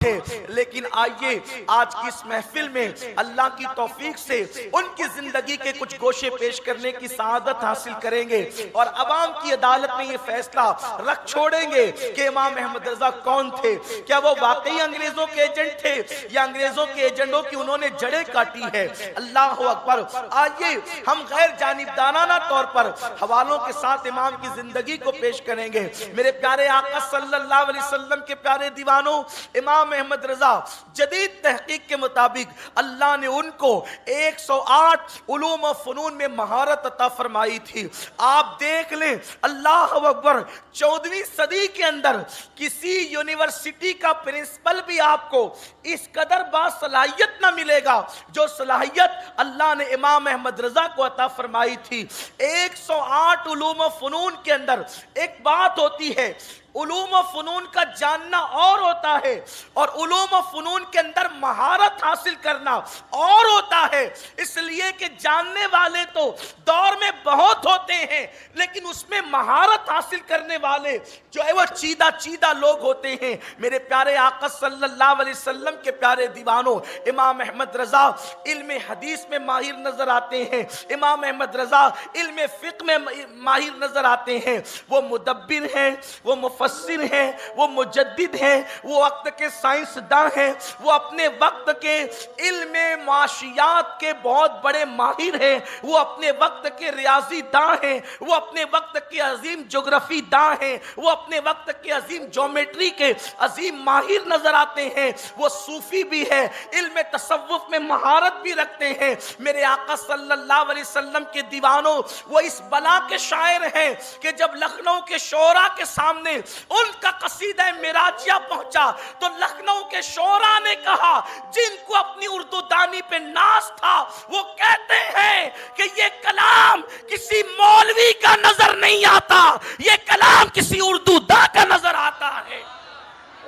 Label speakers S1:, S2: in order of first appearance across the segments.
S1: लेकिन आइए आज की इस महफिल में अल्लाह की तौफीक से उनकी जिंदगी के कुछ गोशे पेश करने की सआदत हासिल करेंगे और अवाम की अदालत में ये फैसला रख छोड़ेंगे कि इमाम अहमद रजा कौन थे। क्या वो वाकई अंग्रेजों के एजेंट थे या अंग्रेजों के एजेंटों की उन्होंने जड़ें काटी है। अल्लाह अकबर। आइए हम गैर जानिबदाराना तौर पर हवालों के साथ इमाम की जिंदगी को पेश करेंगे। मेरे प्यारे आका सल्लल्लाहु अलैहि वसल्लम के प्यारे दीवानों, इमाम अहमद रजा जदीद तहकीक के मुताबिक अल्लाह ने उनको 108 उलूम और फनून में महारत अता फरमाई थी। आप देख लें, अल्लाह अकबर, 14वीं सदी के अंदर किसी यूनिवर्सिटी का प्रिंसिपल भी आपको इस कदर बासलाहियत ना मिलेगा जो सलाहियत अल्लाह ने इमाम अहमद रजा को अता फरमाई थी। 108 उलूम और फनून के अंदर एक बात होती है, उलूम और फनून का जानना और होता है और उलूम और फनून के अंदर महारत हासिल करना और होता है। इसलिए कि जानने वाले तो दौर में बहुत होते हैं, लेकिन उसमें महारत हासिल करने वाले जो है वो चीदा लोग होते हैं। मेरे प्यारे आका सल्लल्लाहु अलैहि वसल्लम के प्यारे दीवानों, इमाम अहमद रजा इल्म हदीस में माहिर नजर आते हैं। इमाम अहमद रजा इल्म फिक्र में माहिर नजर आते हैं। वो मुदब्बिर हैं, वो मुफस्सिर हैं, वो मुजद्दिद हैं, वो वक्त के साइंसदां हैं, वो अपने वक्त के इल्म माशियात के बहुत बड़े माहिर हैं, वो अपने वक्त के रियाजीदां हैं, वो अपने वक्त के अजीम ज्योग्राफी दां हैं, वो अपने वक्त के अजीम ज्योमेट्री के अजीम माहिर नजर आते हैं। वो सूफी भी है, इल्म तसव्वुफ में महारत भी रखते हैं। मेरे आका सल्लल्लाहु अलैहि वसल्लम के दीवानों, वो इस बला के शायर हैं कि जब लखनऊ के शोरा के सामने उनका कसीदा मिराजिया पहुंचा तो लखनऊ के शोरा ने कहा, जिनको अपनी उर्दू दानी पे नाज था, वो कहते हैं कि ये कलाम किसी मौलवी का नजर नहीं आता, ये कलाम किसी उर्दू दा का नजर आता है।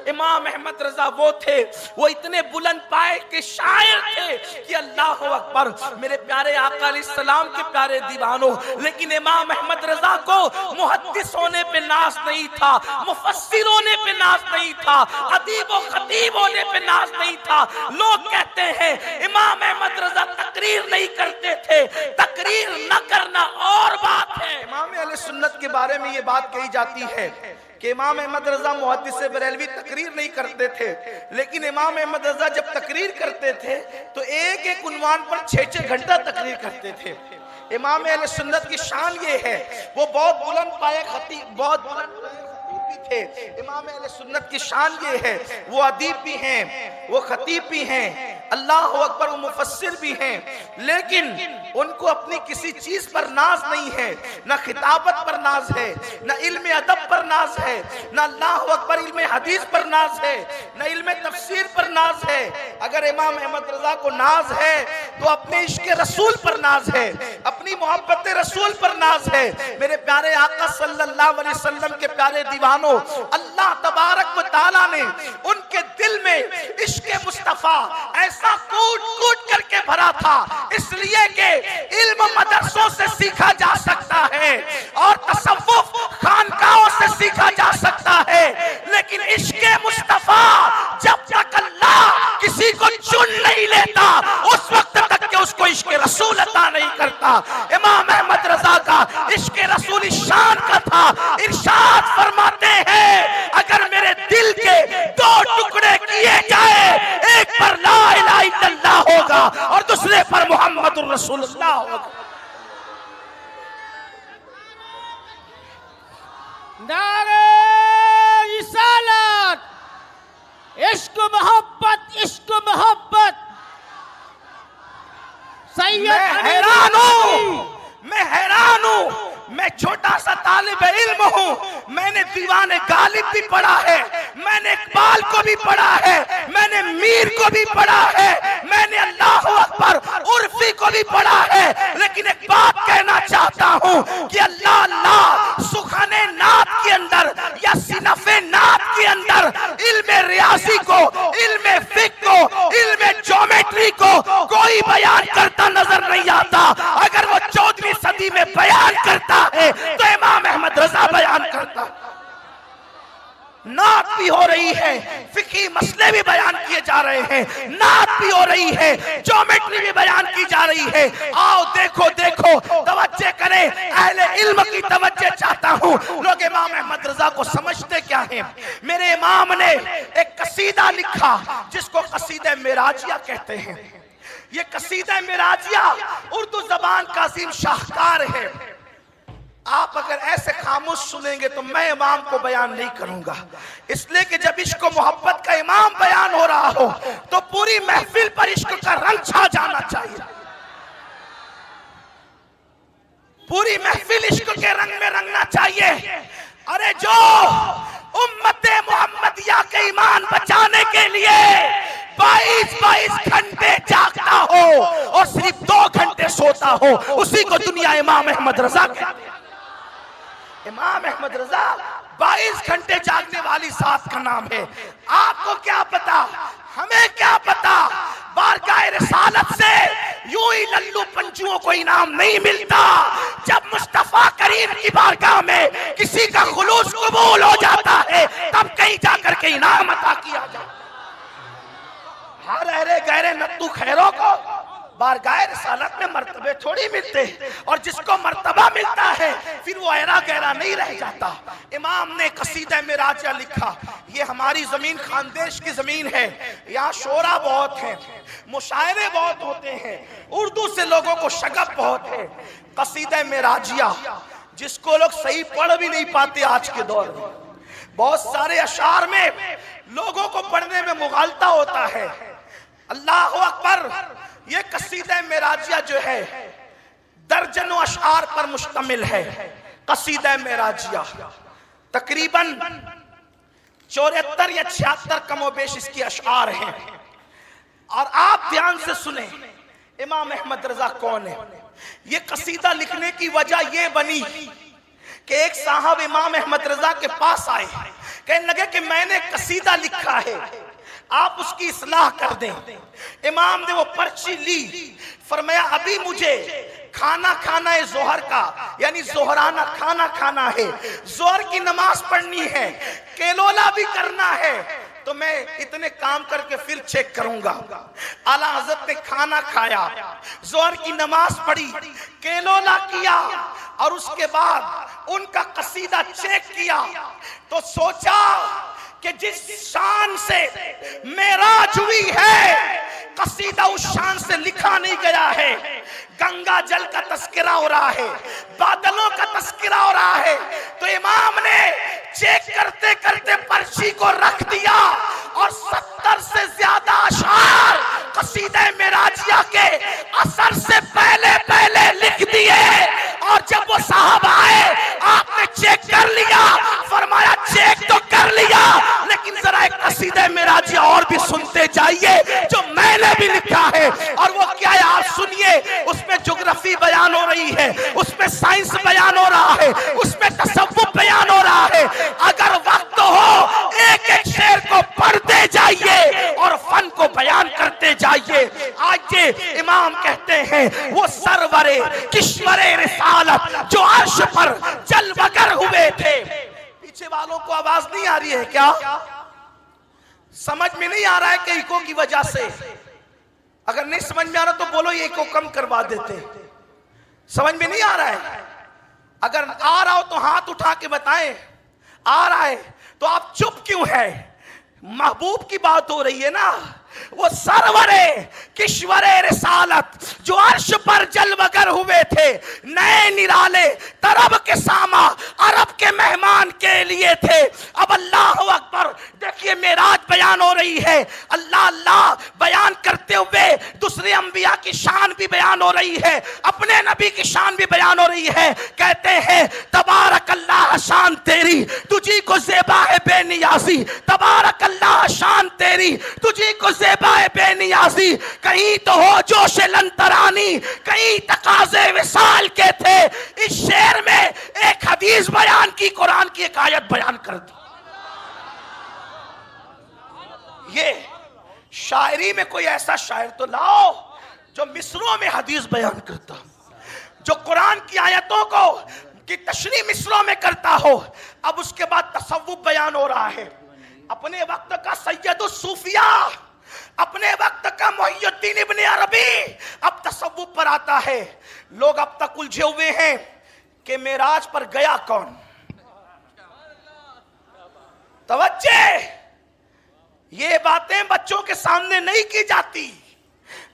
S1: इमाम अहमद रजा वो थे, वो इतने बुलंद पाए के शायर थे कि अल्लाह अकबर। मेरे प्यारे आका अलैहिस्सलाम के प्यारे दीवानों, लेकिन इमाम अहमद रजा को मुहद्दिस होने पे नाज नहीं था, मुफस्सिर होने पे नाज नहीं था, अदीब व खतीब होने पे नाज नहीं था। लोग कहते हैं इमाम अहमद रजा तकरीर नहीं करते थे, तकरीर न करना और बात है। इमाम अहले सुन्नत के बारे में ये बात कही जाती है कि इमाम अहमद रजा मुहद्दिस बरेलवी तकरीर नहीं करते थे, लेकिन इमाम अहमद रजा जब तकरीर करते थे तो एक एक उन्वान पर 6-6 घंटा तकरीर करते थे। इमाम अहले सुन्नत की शान ये है, वो बहुत बुलंद पाए खतीब, बहुत बुलंद भी थे। इमाम अहले सुन्नत की शान ये है, वो अदीब भी हैं, वो खतीब भी हैं, अल्लाह अकबर, वो मुफस्सिर भी हैं, लेकिन उनको अपनी किसी चीज पर नाज नहीं है, ना खिताबत पर नाज है, ना इल्म अदब पर नाज है, ना अल्लाह अकबर इल्म हदीस पर नाज है, ना इल्म तफसीर पर नाज है। अगर इमाम अहमद रजा को नाज है तो अपने इश्क रसूल पर नाज है, अपनी मोहब्बत रसूल पर नाज है। मेरे प्यारे आका सल्लल्लाहु अलैहि वसल्लम के प्यारे दीवानों, अल्लाह तबारक व तआला ने उनके दिल में इश्क मुस्तफा ऐसा कूट करके भरा था, इसलिए कि इल्म मदरसों से सीखा जा सकता है और तसव्वुफ खानकाहों से सीखा जा सकता है, लेकिन इश्क मुस्तफा जब तक अल्लाह किसी को चुन नहीं लेता उस वक्त तक के उसको इश्क रसूल अता नहीं करता। इमाम अहमद रजा का इश्क रसूल शान का था। इरशाद फरमाते हैं, अगर मेरे दिल के 2 टुकड़े किए जाए, एक पर ला इलाहा इल्लल्लाह होगा और दूसरे पर मुहम्मदुर रसूलुल्लाह होगा।
S2: नारे रिसालत, इश्क मोहब्बत, इश्क मोहब्बत।
S1: मैं हैरान हूँ, मैं छोटा सा तालिब इल्म हूँ, मैंने दीवाने गालिब भी पढ़ा है, मैंने इकबाल को भी पढ़ा है, मैंने मीर को भी पढ़ा है, मैंने अल्लाह अकबर उर्फी को भी पढ़ा है, लेकिन एक बात कहना चाहता हूँ कि अल्लाह अल्लाह सुखाने नात के अंदर या सिनफे नात के अंदर इल्म रियाजी को, इल्म फिक्र को, इल्म ज्योमेट्री को कोई बयान करता नजर नहीं आता। अगर वो 14वीं सदी में बयान करता है तो इमाम अहमद रजा बयान करता। नात भी हो रही है, फिकी मसले भी बयान किए जा रहे हैं, नात भी हो रही है, ज्योमेट्री भी बयान की जा रही है। आओ देखो देखो, तवज्जो करें, अहले इल्म की तवज्जो चाहता हूँ। लोग इमाम अहमद रजा को समझते क्या हैं? मेरे इमाम ने एक कसीदा लिखा जिसको कसीदा मेराजिया कहते हैं। ये कसीदा मेराजिया उर्दू जबान का अजीम शाहकार है। आप अगर ऐसे खामोश सुनेंगे तो मैं इमाम को बयान नहीं करूंगा, इसलिए कि जब इश्क मोहब्बत का इमाम बयान हो रहा हो तो पूरी महफिल पर इश्क का रंग छा जाना चाहिए। पूरी महफिल इश्क के रंग में रंगना चाहिए। अरे जो उम्मते मोहम्मदिया के ईमान बचाने के लिए 22 घंटे जागता हो और सिर्फ 2 घंटे सोता हो, उसी को दुनिया इमाम अहमद रजा कहते हैं। इमाम अहमद रजा 22 घंटे जागने वाली जात का नाम है। आपको क्या पता, हमें क्या पता, बारगाह रिसालत से यूं ही लल्लू पंजुओं को इनाम नहीं मिलता। जब मुस्तफा करीम की बारगाह में किसी का खुलूस कबूल हो जाता है तब कहीं जाकर के इनाम अता किया जाता। हर अहरे गहरे नत्तू खैरों को बारगाह रिसालत में मर्तबे थोड़ी मिलते, और जिसको मर्तबा मिलता है फिर वो अहरा गहरा नहीं रह जाता। इमाम ने कसीदा मेराजिया लिखा। ये हमारी जमीन खानदेश की जमीन है, यहाँ शोरा बहुत है, मुशायरे बहुत होते हैं, उर्दू से लोगों को शगफ बहुत है। कसीदा मेराजिया जिसको लोग सही पढ़ भी नहीं पाते आज के दौर में, बहुत सारे अशार में लोगों को पढ़ने में मुगालता होता है। अल्लाह अकबर। ये कसीदा मेराजिया जो है दर्जनों अशार पर मुश्तमिल है। कसीदा मेराजिया तकरीबन 74 या 76 कमोबेश इसकी अशार हैं। और आप ध्यान से सुने इमाम अहमद रजा कौन है। ये कसीदा लिखने की वजह ये बनी कि एक साहब इमाम अहमद रजा के पास आए, कहने लगे कि मैंने कसीदा लिखा है, आप उसकी इस्लाह कर दें। इमाम ने वो पर्ची ली, फरमाया अभी मुझे खाना खाना है जोहर का, यानी जोहराना खाना खाना है, जोहर की नमाज पढ़नी है, केलोला भी करना है, तो मैं इतने काम करके फिर चेक करूंगा। आला हज़रत ने खाना खाया, जोहर की नमाज पढ़ी, केलोला किया और उसके बाद उनका कसीदा चेक किया तो सोचा कि जिस शान से मेराज हुई है कसीदा उस शान से लिखा नहीं गया है। गंगा जल का तस्करा हो रहा है, बादलों का तस्करा हो रहा है। तो इमाम ने चेक करते करते पर्ची को रख दिया और 70 से ज्यादा अशार कसीदा मेराजिया के असर से पहले पहले लिख दिए। और जब वो साहब आए आपने चेक कर लिया, फरमाया चेक तो कर लिया लेकिन जरा एक कसीदा मेराजिया और भी सुनते जाइए जो मैंने भी लिखा है। और वो क्या है आप सुनिए, उसमें ज्योग्राफी बयान हो रही है, उसमें साइंस बयान हो रहा है, उसमें तसव्वुफ बयान हो रहा है। अगर वक्त हो एक एक शेर को पढ़ते जाइए और फन को बयान करते जाइए। आज ये इमाम कहते हैं वो सरवरे किश्वरे रिसालत जो अर्श पर जलवगर हुए थे। पीछे वालों को आवाज नहीं आ रही है क्या? समझ में नहीं आ रहा है कि इको की वजह से? अगर नहीं समझ में आ रहा तो बोलो ये इको कम करवा देते। समझ में नहीं आ रहा है? अगर आ रहा हो तो हाथ उठा के बताएं। आ रहा है तो आप चुप क्यों है? महबूब की बात हो रही है ना। वो सरवरे किश्वरे रिसालत जो अर्श पर जलवगर हुए थे, नए निराले तरब के सामा अरब के मेहमान के लिए थे। अब अल्लाह अकबर, देखिए मेराज बयान हो रही है, अल्लाह अल्लाह बयान करते हुए दूसरे अंबिया की शान भी बयान हो रही है, अपने नबी की शान भी बयान हो रही है। कहते हैं तबारक अल्लाह शान तेरी तुझी को ज़ेबा है बेनियाजी, तबारक अल्लाह शान तेरी तुझी को ज़ेबाए बेनियाजी। कहीं तो हो जोश लंतरानी, कहीं तकाज़े विसाल के थे। इस शेर में एक हदीस बयान की, कुरान की एक आयत बयान कर दी। ये शायरी में कोई ऐसा शायर तो लाओ जो मिसरों में हदीस बयान करता, जो कुरान की आयतों को की तशरीह मिसरों में करता हो। अब उसके बाद तसव्वुफ बयान हो रहा है। अपने वक्त का सैयदुस सूफिया, अपने वक्त का मुहियुद्दीन इब्न अरबी अब तसव्वुफ पर आता है। लोग अब तक उलझे हुए हैं कि मेराज पर गया कौन। तवज्जे, ये बातें बच्चों के सामने नहीं की जाती,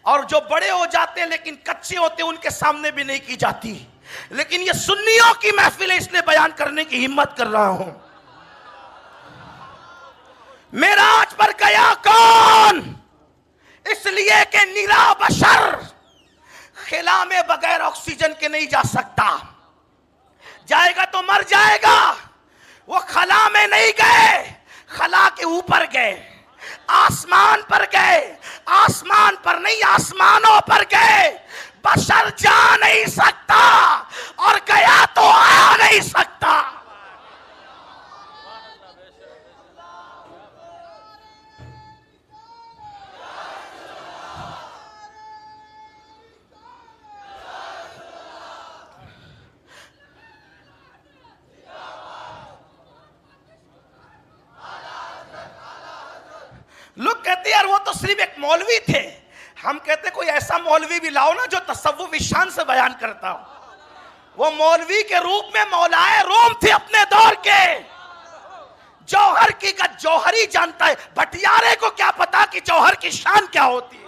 S1: और जो बड़े हो जाते हैं लेकिन कच्चे होते हैं उनके सामने भी नहीं की जाती। लेकिन ये सुन्नियों की महफिल है, इसलिए बयान करने की हिम्मत कर रहा हूं। मेराज पर गया कौन? इसलिए कि निरा बशर खिला में बगैर ऑक्सीजन के नहीं जा सकता। जाएगा तो मर जाएगा। वो खला में नहीं गए, खला के ऊपर गए, आसमान पर गए, आसमान पर नहीं आसमानों पर गए। बशर जा नहीं सकता और गया तो आ नहीं सकता। लोग कहते यार वो तो सिर्फ एक मौलवी थे। हम कहते कोई ऐसा मौलवी भी लाओ ना जो तसव्वुफ शान से बयान करता हो। वो मौलवी के रूप में मौलाए रोम थे अपने दौर के। जौहर की का जौहरी जानता है, भटियारे को क्या पता कि जौहर की शान क्या होती है।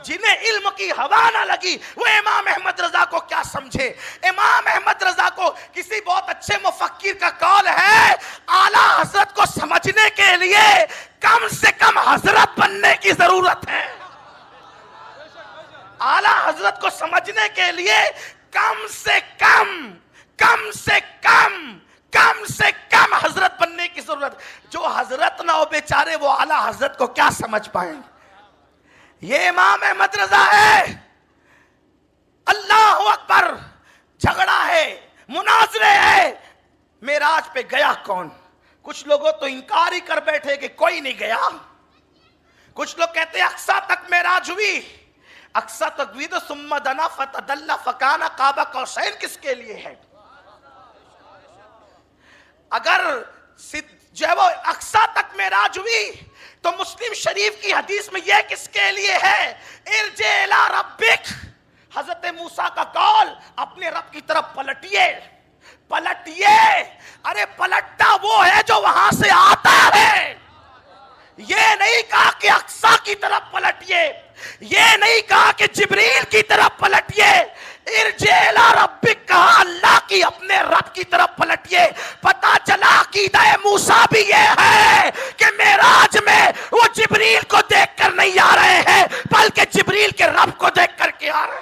S1: जिन्हें इल्म की हवा ना लगी वो इमाम अहमद रजा को क्या समझे। इमाम अहमद रजा को किसी बहुत अच्छे मुफक्किर का कौल है, आला हजरत को समझने के लिए कम से कम हजरत बनने की जरूरत है। आला हजरत को समझने के लिए कम से कम हजरत बनने की जरूरत। जो हजरत ना हो बेचारे वो आला हजरत को क्या समझ पाएंगे। ये इमाम अहमद रजा है। अल्लाह अकबर, झगड़ा है, मुनाजरे है। मेराज पे गया कौन? कुछ लोगों तो इनकार ही कर बैठे कि कोई नहीं गया। कुछ लोग कहते हैं अक्सा तक मेराज हुई। अक्सा तक भी तो सुम्मा दना फतदल्ला फकाना काबा कौसैन किसके लिए है? अगर जो है वो अक्सा तक मेराज हुई तो मुस्लिम शरीफ की हदीस में यह किसके लिए है? इरजे इला रब्बिक, हजरत मूसा का कौल, अपने रब की तरफ पलटिए। अरे पलटता वो है जो वहां से आता है। ये नहीं कहा कि अक्सा की तरफ पलटिए, ये नहीं कहा कि जिब्रील की तरफ पलटिए। इरजे इला रब्बिक कहा, अल्लाह की अपने रब की तरफ पलटिए। पता चला अकीदा मूसा भी ये है कि मेराज में वो जिब्रील को देखकर नहीं आ रहे हैं, बल्कि जिब्रील के